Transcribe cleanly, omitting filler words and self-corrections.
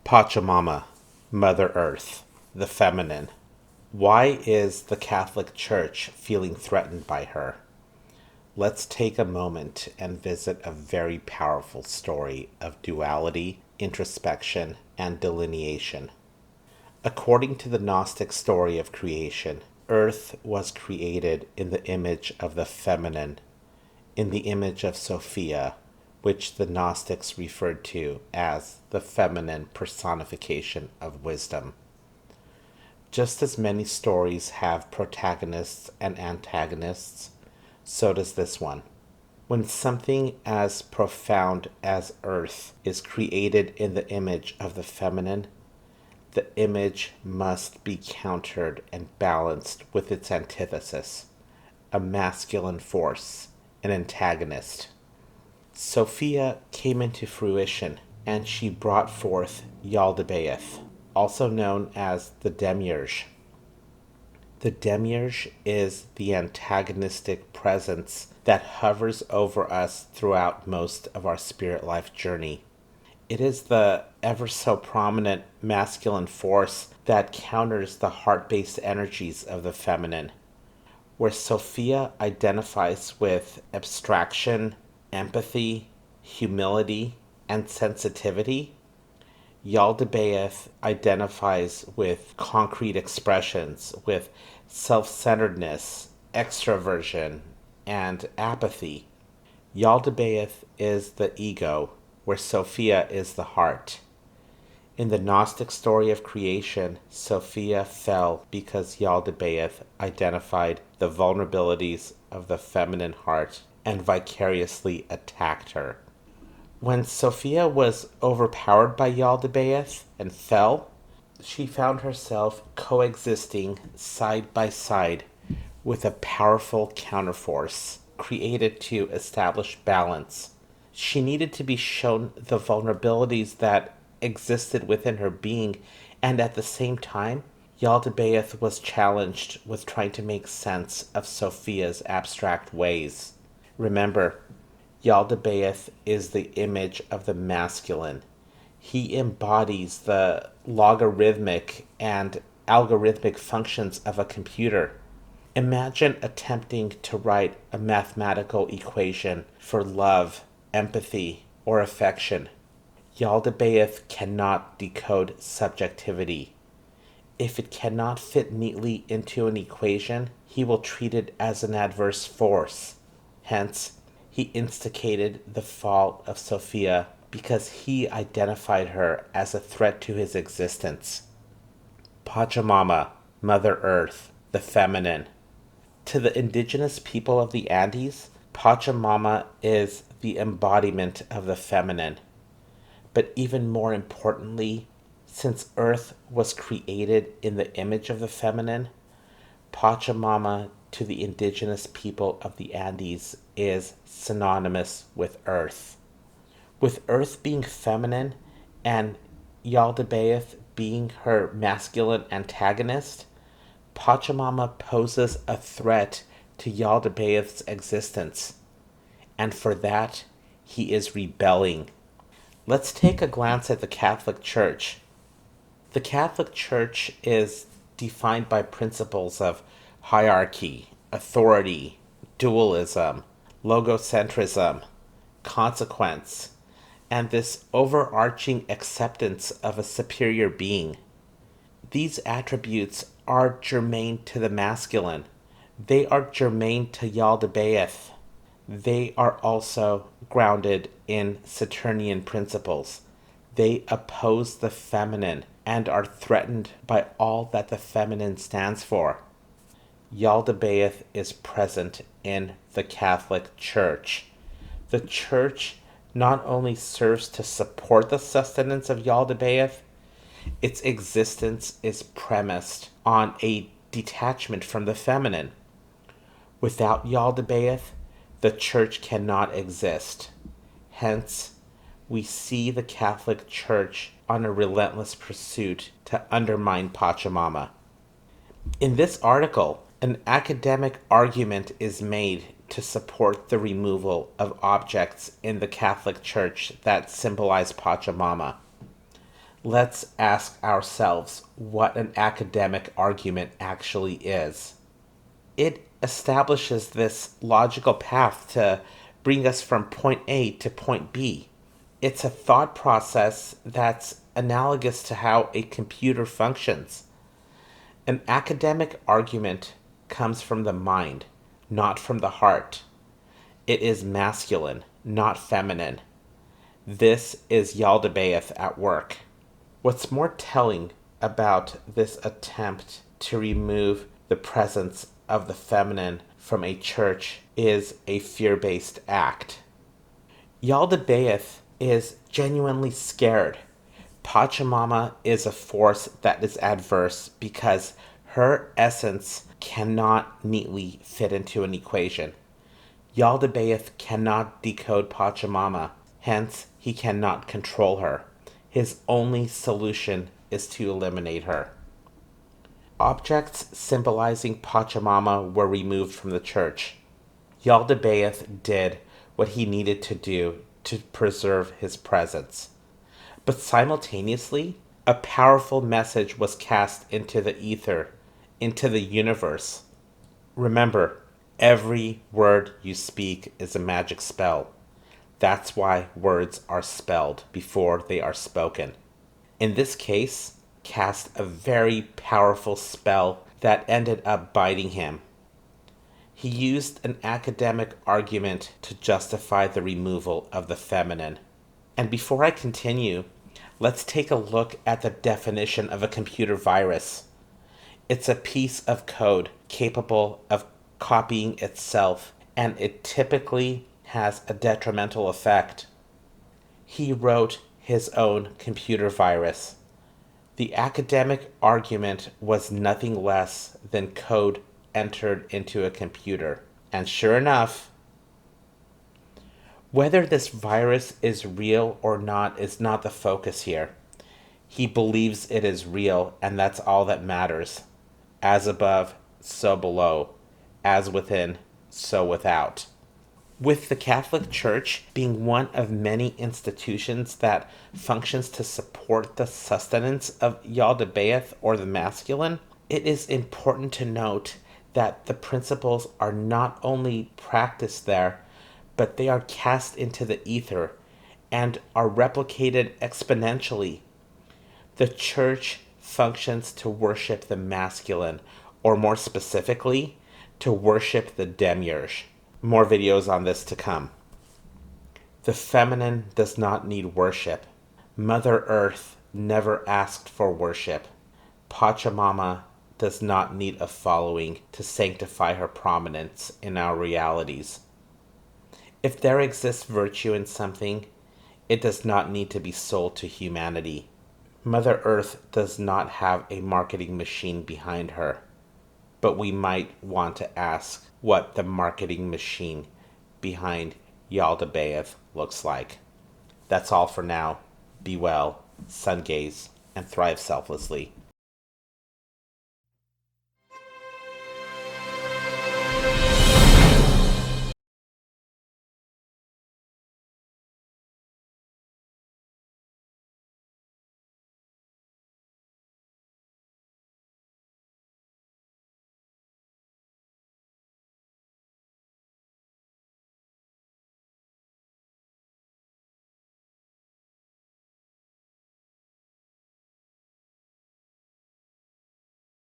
Pachamama, Mother Earth, the feminine. Why is the Catholic Church feeling threatened by her? Let's take a moment and visit a very powerful story of duality, introspection, and delineation. According to the Gnostic story of creation, Earth was created in the image of the feminine, in the image of Sophia, which the Gnostics referred to as the feminine personification of wisdom. Just as many stories have protagonists and antagonists, so does this one. When something as profound as Earth is created in the image of the feminine, the image must be countered and balanced with its antithesis, a masculine force, an antagonist. Sophia came into fruition, and she brought forth Yaldabaoth, also known as the Demiurge. The Demiurge is the antagonistic presence that hovers over us throughout most of our spirit life journey. It is the ever so prominent masculine force that counters the heart-based energies of the feminine. Where Sophia identifies with abstraction, empathy, humility, and sensitivity, Yaldabaoth identifies with concrete expressions, with self-centeredness, extroversion, and apathy. Yaldabaoth is the ego, where Sophia is the heart. In the Gnostic story of creation, Sophia fell because Yaldabaoth identified the vulnerabilities of the feminine heart and vicariously attacked her. When Sophia was overpowered by Yaldabaoth and fell, she found herself coexisting side by side with a powerful counterforce created to establish balance. She needed to be shown the vulnerabilities that existed within her being, and at the same time, Yaldabaoth was challenged with trying to make sense of Sophia's abstract ways. Remember, Yaldabaoth is the image of the masculine. He embodies the logarithmic and algorithmic functions of a computer. Imagine attempting to write a mathematical equation for love, empathy, or affection. Yaldabaoth cannot decode subjectivity. If it cannot fit neatly into an equation, he will treat it as an adverse force. Hence, he instigated the fall of Sophia because he identified her as a threat to his existence. Pachamama, Mother Earth, the feminine. To the indigenous people of the Andes, Pachamama is the embodiment of the feminine. But even more importantly, since Earth was created in the image of the feminine, Pachamama to the indigenous people of the Andes is synonymous with Earth. With Earth being feminine and Yaldabaoth being her masculine antagonist, Pachamama poses a threat to Yaldabaoth's existence, and for that, he is rebelling. Let's take a glance at the Catholic Church. The Catholic Church is defined by principles of hierarchy, authority, dualism, logocentrism, consequence, and this overarching acceptance of a superior being. These attributes are germane to the masculine. They are germane to Yaldabaoth. They are also grounded in Saturnian principles. They oppose the feminine and are threatened by all that the feminine stands for. Yaldabaoth is present in the Catholic Church. The Church not only serves to support the sustenance of Yaldabaoth, its existence is premised on a detachment from the feminine. Without Yaldabaoth, the Church cannot exist. Hence, we see the Catholic Church on a relentless pursuit to undermine Pachamama. In this article, an academic argument is made to support the removal of objects in the Catholic Church that symbolize Pachamama. let's ask ourselves what an academic argument actually is. It establishes this logical path to bring us from point A to point B. It's a thought process that's analogous to how a computer functions. An academic argument comes from the mind, not from the heart. It is masculine, not feminine. This is Yaldabaoth at work. What's more telling about this attempt to remove the presence of the feminine from a church is a fear-based act. Yaldabaoth is genuinely scared. Pachamama is a force that is adverse because her essence cannot neatly fit into an equation. Yaldabaoth cannot decode Pachamama, hence he cannot control her. His only solution is to eliminate her. Objects symbolizing Pachamama were removed from the church. Yaldabaoth did what he needed to do to preserve his presence. But simultaneously, a powerful message was cast into the ether, into the universe. Remember, every word you speak is a magic spell. That's why words are spelled before they are spoken. In this case, cast a very powerful spell that ended up biting him. He used an academic argument to justify the removal of the feminine. And before I continue, let's take a look at the definition of a computer virus. It's a piece of code capable of copying itself, and it typically has a detrimental effect. He wrote his own computer virus. The academic argument was nothing less than code entered into a computer. And sure enough, whether this virus is real or not is not the focus here. He believes it is real, and that's all that matters. As above, so below. As within, so without. With the Catholic Church being one of many institutions that functions to support the sustenance of Yaldabaoth or the masculine, it is important to note that the principles are not only practiced there, but they are cast into the ether and are replicated exponentially. The Church functions to worship the masculine, or more specifically, to worship the Demiurge. More videos on this to come. The feminine does not need worship. Mother Earth never asked for worship. Pachamama does not need a following to sanctify her prominence in our realities. If there exists virtue in something, it does not need to be sold to humanity. Mother Earth does not have a marketing machine behind her, but we might want to ask what the marketing machine behind Yaldabaoth looks like. That's all for now. Be well, sun gaze, and thrive selflessly.